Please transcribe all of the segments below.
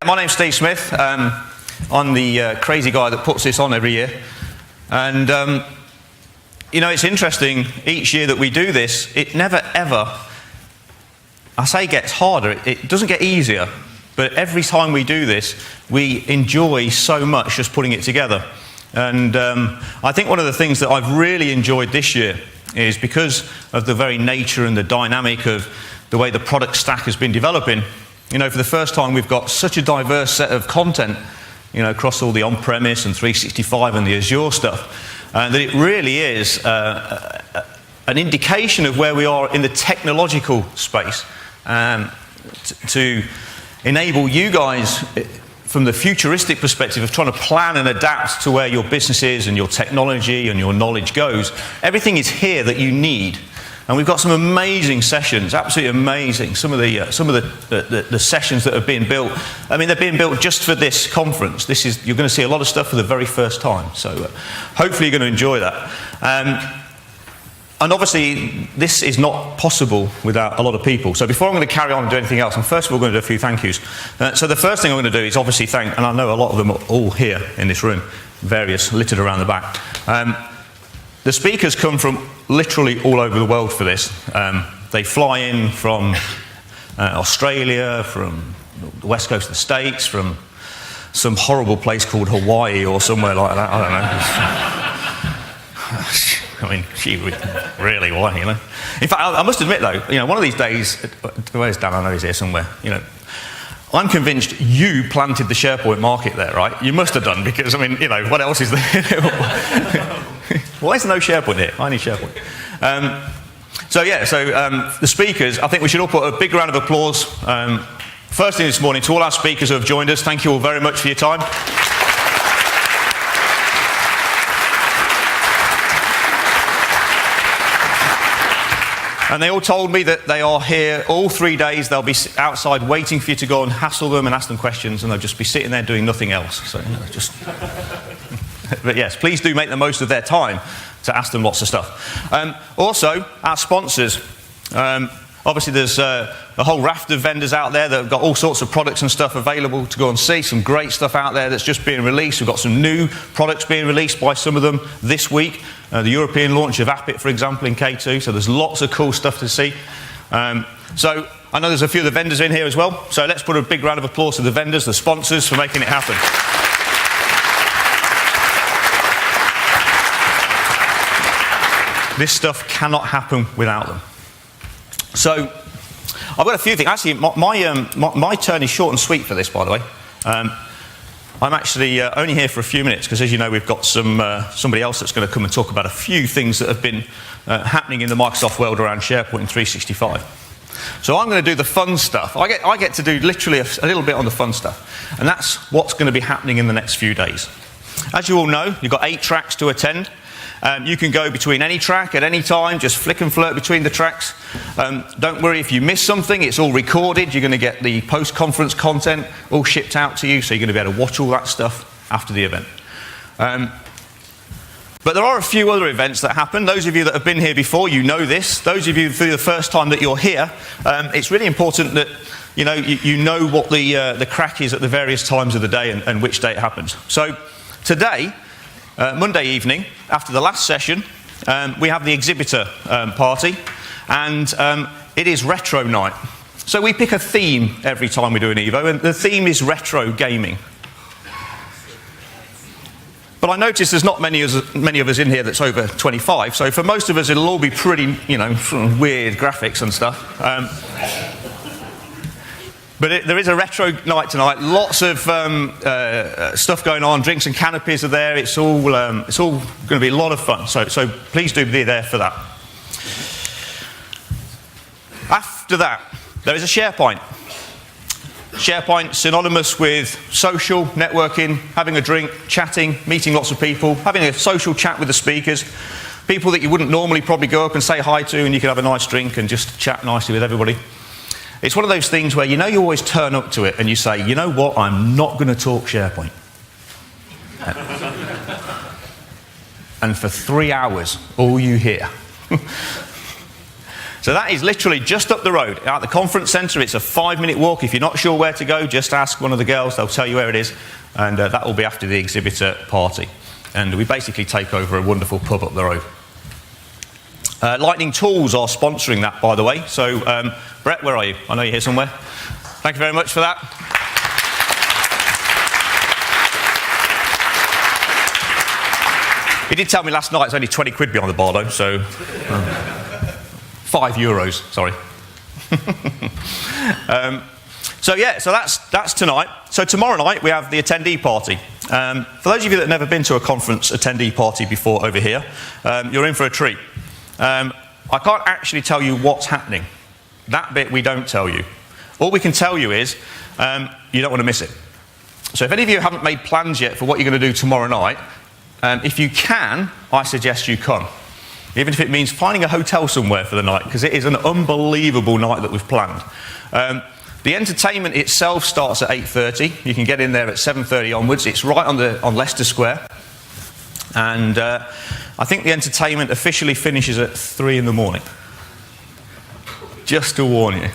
My name's Steve Smith. I'm the crazy guy that puts this on every year. And, it's interesting, each year that we do this, it never ever, I say gets harder, it doesn't get easier. But every time we do this, we enjoy so much just putting it together. And I think one of the things that I've really enjoyed this year is because of the very nature and the dynamic of the way the product stack has been developing. For the first time, we've got such a diverse set of content, across all the on-premise and 365 and the Azure stuff, that it really is an indication of where we are in the technological space to enable you guys, from the futuristic perspective of trying to plan and adapt to where your business is and your technology and your knowledge goes. Everything is here that you need. And we've got some amazing sessions, absolutely amazing. Some of the sessions that are being built, they're being built just for this conference. You're going to see a lot of stuff for the very first time. So hopefully you're going to enjoy that. And obviously, this is not possible without a lot of people. So before I'm going to carry on and do anything else, I'm first of all going to do a few thank yous. So the first thing I'm going to do is obviously thank, and I know a lot of them are all here in this room, various littered around the back. The speakers come from literally all over the world for this. They fly in from Australia, from the west coast of the States, from some horrible place called Hawaii or somewhere like that. I don't know. Really, why, In fact, I must admit, though, one of these days, where's Dan? I know he's here somewhere, I'm convinced you planted the SharePoint market there, right? You must have done, because, what else is there? Why is there no SharePoint here? I need SharePoint. The speakers, I think we should all put a big round of applause. First thing this morning, to all our speakers who have joined us, thank you all very much for your time. And they all told me that they are here all 3 days. They'll be outside waiting for you to go and hassle them and ask them questions, and they'll just be sitting there doing nothing else. So, But yes, please do make the most of their time to ask them lots of stuff. Also, our sponsors. Obviously, there's a whole raft of vendors out there that have got all sorts of products and stuff available to go and see. Some great stuff out there that's just being released. We've got some new products being released by some of them this week. The European launch of Appit, for example, in K2. So there's lots of cool stuff to see. So I know there's a few of the vendors in here as well. So let's put a big round of applause to the vendors, the sponsors, for making it happen. This stuff cannot happen without them. So, I've got a few things. Actually, my turn is short and sweet for this, by the way. I'm actually only here for a few minutes, because as you know, we've got somebody else that's going to come and talk about a few things that have been happening in the Microsoft world around SharePoint and 365. So I'm going to do the fun stuff. I get to do literally a little bit on the fun stuff. And that's what's going to be happening in the next few days. As you all know, you've got 8 tracks to attend. You can go between any track at any time, just flick and flirt between the tracks. Don't worry if you miss something, it's all recorded. You're going to get the post-conference content all shipped out to you, so you're going to be able to watch all that stuff after the event. But there are a few other events that happen. Those of you that have been here before, you know this. Those of you for the first time that you're here, it's really important that you know what the crack is at the various times of the day and which day it happens. So today, Monday evening, after the last session, we have the exhibitor party, and it is retro night. So we pick a theme every time we do an Evo, and the theme is retro gaming. But I notice there's not many of us in here that's over 25, so for most of us it'll all be pretty, weird graphics and stuff. But there is a retro night tonight. Lots of stuff going on. Drinks and canopies are there. It's all going to be a lot of fun. So please do be there for that. After that, there is a SharePoint. SharePoint, synonymous with social, networking, having a drink, chatting, meeting lots of people, having a social chat with the speakers, people that you wouldn't normally probably go up and say hi to, and you can have a nice drink and just chat nicely with everybody. It's one of those things where you always turn up to it and you say, you know what, I'm not going to talk SharePoint. And for 3 hours, all you hear So that is literally just up the road. At the conference centre, it's a 5-minute walk. If you're not sure where to go, just ask one of the girls. They'll tell you where it is. And that will be after the exhibitor party. And we basically take over a wonderful pub up the road. Lightning Tools are sponsoring that, by the way. So, Brett, where are you? I know you're here somewhere. Thank you very much for that. He did tell me last night it's only 20 quid behind the bar, though, so... €5, sorry. So that's tonight. So tomorrow night we have the attendee party. For those of you that have never been to a conference attendee party before over here, you're in for a treat. I can't actually tell you what's happening. That bit we don't tell you. All we can tell you is you don't want to miss it. So if any of you haven't made plans yet for what you're going to do tomorrow night, if you can, I suggest you come. Even if it means finding a hotel somewhere for the night, because it is an unbelievable night that we've planned. The entertainment itself starts at 8:30. You can get in there at 7:30 onwards. It's right on Leicester Square. And I think the entertainment officially finishes at 3 in the morning. Just to warn you.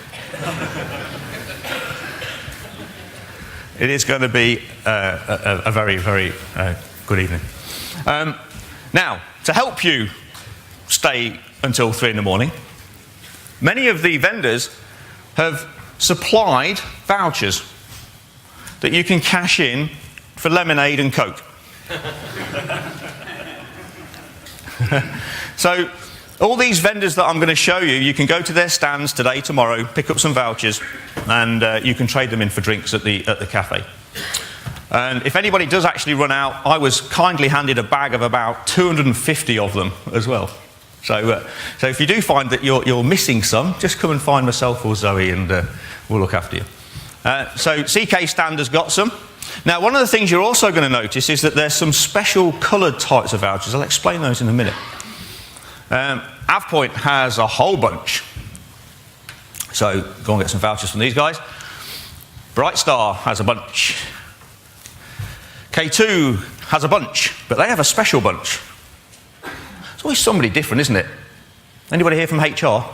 It is going to be a very, very good evening. Now, to help you stay until 3 in the morning, many of the vendors have supplied vouchers that you can cash in for lemonade and Coke. So all these vendors that I'm going to show you, you can go to their stands today, tomorrow, pick up some vouchers, and you can trade them in for drinks at the cafe. And if anybody does actually run out, I was kindly handed a bag of about 250 of them as well. So if you do find that you're missing some, just come and find myself or Zoe, and we'll look after you. So CK Stand has got some. Now, one of the things you're also going to notice is that there's some special coloured types of vouchers. I'll explain those in a minute. AvePoint has a whole bunch. So go and get some vouchers from these guys. Brightstar has a bunch. K2 has a bunch, but they have a special bunch. It's always somebody different, isn't it? Anybody here from HR?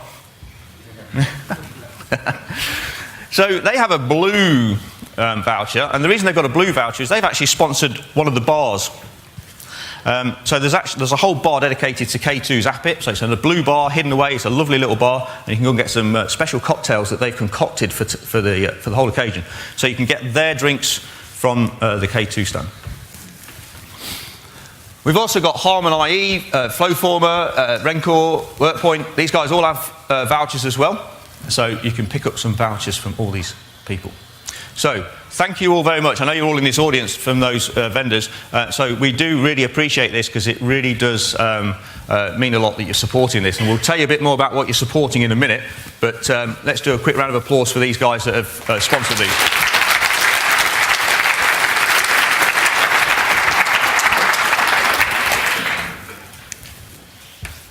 So they have a blue voucher, and the reason they've got a blue voucher is they've actually sponsored one of the bars. So there's a whole bar dedicated to K2's Appit. So it's in a blue bar hidden away. It's a lovely little bar, and you can go and get some special cocktails that they've concocted for the whole occasion. So you can get their drinks from the K2 stand. We've also got Harman IE, Flowformer, Rencor, WorkPoint. These guys all have vouchers as well. So you can pick up some vouchers from all these people. So thank you all very much. I know you're all in this audience from those vendors. So we do really appreciate this, because it really does mean a lot that you're supporting this. And we'll tell you a bit more about what you're supporting in a minute. But let's do a quick round of applause for these guys that have sponsored these.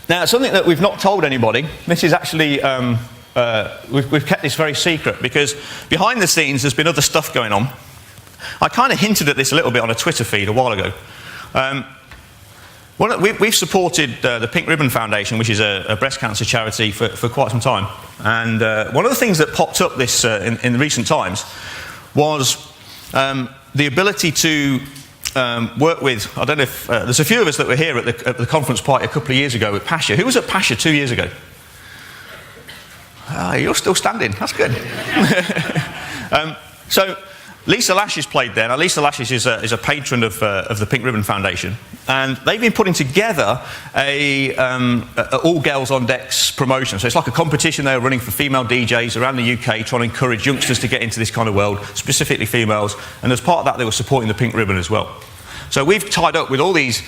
Now, something that we've not told anybody, this is actually, we've kept this very secret, because behind the scenes there's been other stuff going on. I kind of hinted at this a little bit on a Twitter feed a while ago. We've supported the Pink Ribbon Foundation, which is a breast cancer charity, for quite some time. And one of the things that popped up this in recent times was the ability to work with, I don't know if, there's a few of us that were here at the conference party a couple of years ago with Pasha. Who was at Pasha 2 years ago? You're still standing, that's good. So Lisa Lashes played there. Now, Lisa Lashes is a patron of the Pink Ribbon Foundation, and they've been putting together a all girls on decks promotion. So it's like a competition they're running for female DJs around the UK, trying to encourage youngsters to get into this kind of world, specifically females. And as part of that, they were supporting the Pink Ribbon as well. So we've tied up with all these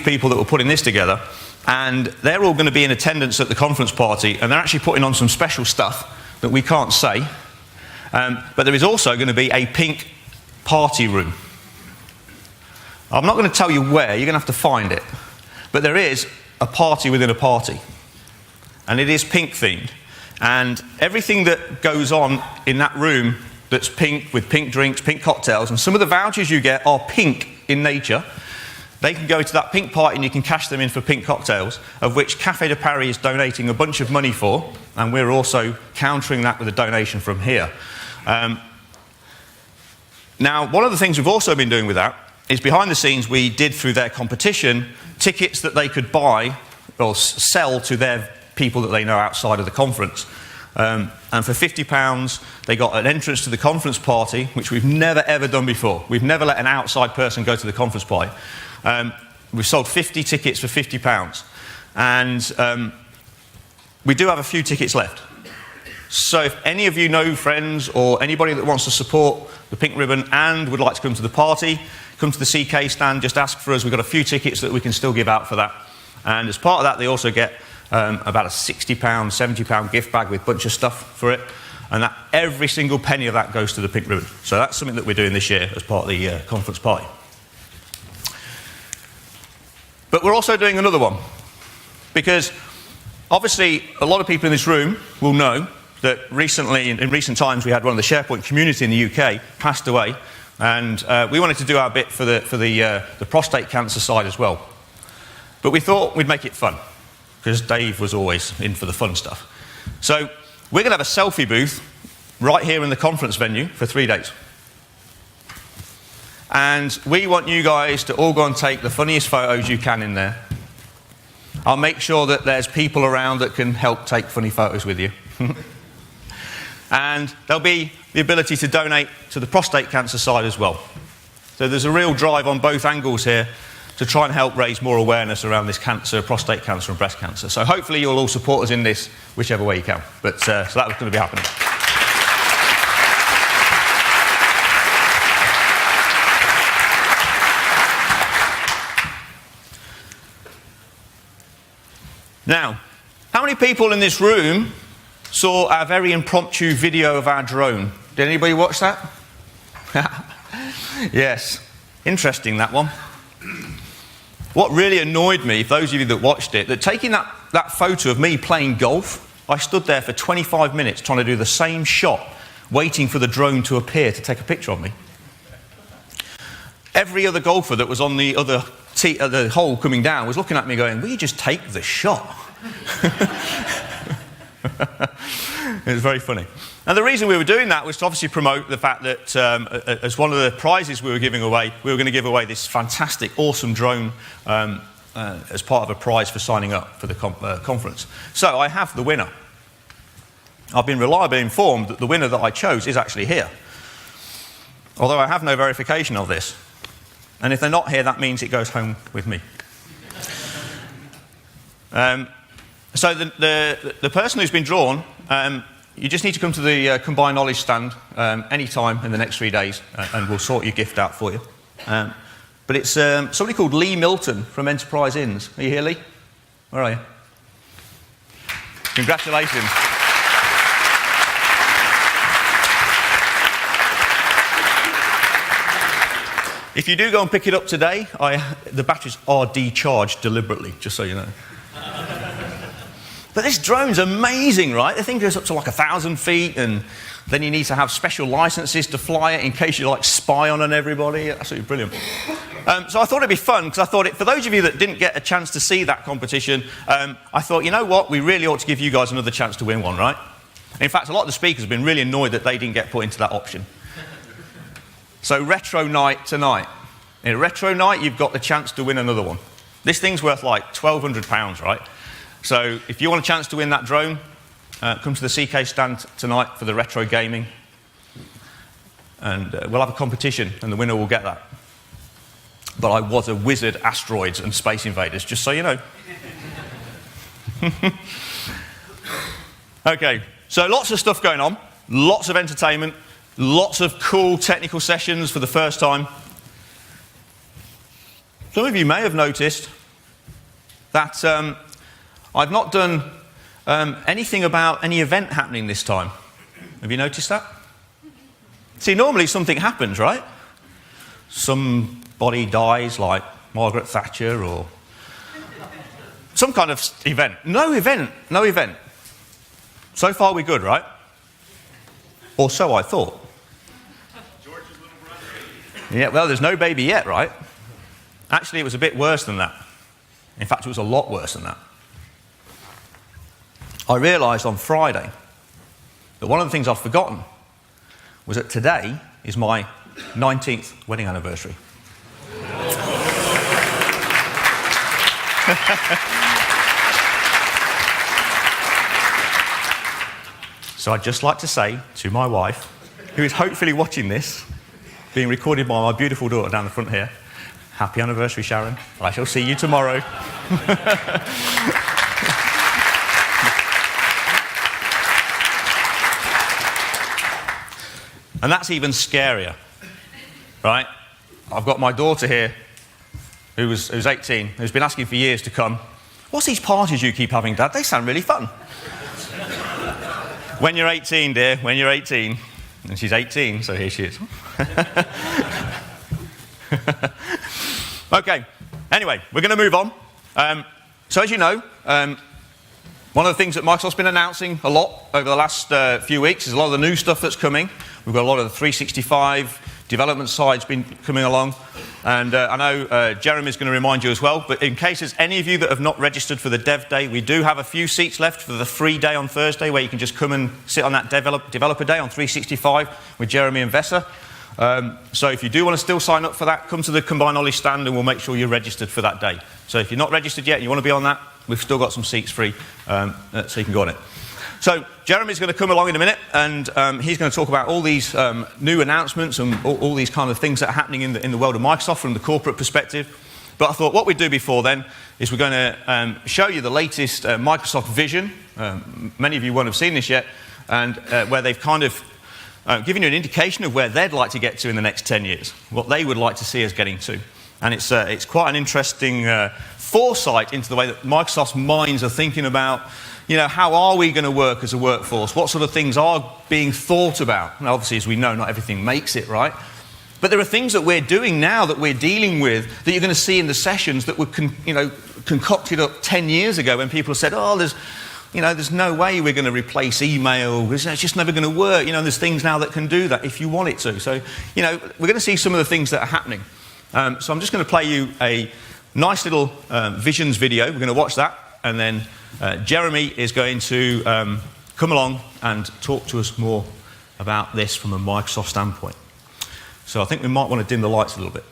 people that were putting this together, and they're all going to be in attendance at the conference party, and they're actually putting on some special stuff that we can't say. But there is also going to be a pink party room. I'm not going to tell you where, you're going to have to find it. But there is a party within a party. And it is pink themed. And everything that goes on in that room that's pink, with pink drinks, pink cocktails, and some of the vouchers you get are pink in nature. they can go to that pink party and you can cash them in for pink cocktails, of which Café de Paris is donating a bunch of money for, and we're also countering that with a donation from here. Now, one of the things we've also been doing with that is behind the scenes we did through their competition tickets that they could buy or sell to their people that they know outside of the conference. And for £50, they got an entrance to the conference party, which we've never, ever done before. We've never let an outside person go to the conference party. We've sold 50 tickets for £50. And we do have a few tickets left. So if any of you know friends or anybody that wants to support the Pink Ribbon and would like to come to the party, come to the CK stand, just ask for us. We've got a few tickets that we can still give out for that. And as part of that, they also get about a £60, £70 gift bag with a bunch of stuff for it. And that every single penny of that goes to the Pink Ribbon. So that's something that we're doing this year as part of the conference party. But we're also doing another one. Because obviously, a lot of people in this room will know that recently, in recent times, we had one of the SharePoint community in the UK passed away. And we wanted to do our bit for the prostate cancer side as well. But we thought we'd make it fun, because Dave was always in for the fun stuff. So we're going to have a selfie booth right here in the conference venue for 3 days. And we want you guys to all go and take the funniest photos you can in there. I'll make sure that there's people around that can help take funny photos with you. And there'll be the ability to donate to the prostate cancer side as well. So there's a real drive on both angles here to try and help raise more awareness around this cancer, prostate cancer and breast cancer. So hopefully you'll all support us in this whichever way you can. But so that's going to be happening. Now, how many people in this room saw our very impromptu video of our drone? Did anybody watch that? Yes. Interesting, that one. What really annoyed me, for those of you that watched it, that taking that photo of me playing golf, I stood there for 25 minutes trying to do the same shot, waiting for the drone to appear to take a picture of me. Every other golfer that was on the other the hole coming down was looking at me going, will you just take the shot? It was very funny. And the reason we were doing that was to obviously promote the fact that as one of the prizes we were giving away, we were going to give away this fantastic, awesome drone as part of a prize for signing up for the conference. So I have the winner. I've been reliably informed that the winner that I chose is actually here. Although I have no verification of this. And if they're not here, that means it goes home with me. So the person who's been drawn, you just need to come to the Combined Knowledge stand any time in the next 3 days, and we'll sort your gift out for you. But it's somebody called Lee Milton from Enterprise Inns. Are you here, Lee? Where are you? Congratulations. If you do go and pick it up today, the batteries are decharged deliberately, just so you know. But this drone's amazing, right? The thing goes up to like 1,000 feet, and then you need to have special licenses to fly it in case you like spy on everybody. Absolutely brilliant. So I thought it'd be fun, because I thought, for those of you that didn't get a chance to see that competition, I thought, you know what? We really ought to give you guys another chance to win one, right? In fact, a lot of the speakers have been really annoyed that they didn't get put into that option. So retro night tonight. In a retro night, you've got the chance to win another one. This thing's worth like £1,200, right? So if you want a chance to win that drone, come to the CK stand tonight for the retro gaming. And we'll have a competition, and the winner will get that. But I was a wizard, asteroids and space invaders, just so you know. Okay, so lots of stuff going on, lots of entertainment, lots of cool technical sessions for the first time. Some of you may have noticed that I've not done anything about any event happening this time. Have you noticed that? See, normally something happens, right? Somebody dies, like Margaret Thatcher, or some kind of event. No event, no event. So far we're good, right? Or so I thought. George's little brother. Yeah, well, there's no baby yet, right? Actually, it was a bit worse than that. In fact, it was a lot worse than that. I realised on Friday that one of the things I'd forgotten was that today is my 19th wedding anniversary. So I'd just like to say to my wife, who is hopefully watching this, being recorded by my beautiful daughter down the front here, happy anniversary, Sharon. I shall see you tomorrow. And that's even scarier, right? I've got my daughter here, who's 18, who's been asking for years to come. What's these parties you keep having, Dad? They sound really fun. When you're 18, dear, when you're 18. And she's 18, so here she is. Okay, anyway, we're going to move on. So as you know, one of the things that Microsoft's been announcing a lot over the last few weeks is a lot of the new stuff that's coming. We've got a lot of the 365 development side's been coming along. And I know Jeremy's going to remind you as well, but in case there's any of you that have not registered for the Dev Day, we do have a few seats left for the free day on Thursday where you can just come and sit on that developer day on 365 with Jeremy and Vesa. So if you do want to still sign up for that, come to the Combined Knowledge stand and we'll make sure you're registered for that day. So if you're not registered yet and you want to be on that, we've still got some seats free, so you can go on it. So Jeremy's going to come along in a minute and he's going to talk about all these new announcements and all these kind of things that are happening in the world of Microsoft from the corporate perspective. But I thought what we'd do before then is we're going to show you the latest Microsoft vision. Many of you won't have seen this yet, and where they've kind of given you an indication of where they'd like to get to in the next 10 years, what they would like to see us getting to. And it's quite an interesting foresight into the way that Microsoft's minds are thinking about, how are we going to work as a workforce? What sort of things are being thought about? And obviously, as we know, not everything makes it, right? But there are things that we're doing now that we're dealing with that you're going to see in the sessions that were concocted up 10 years ago when people said, there's no way we're going to replace email. It's just never going to work. There's things now that can do that if you want it to. So, we're going to see some of the things that are happening. So I'm just going to play you a nice little visions video. We're going to watch that. And then Jeremy is going to come along and talk to us more about this from a Microsoft standpoint. So I think we might want to dim the lights a little bit.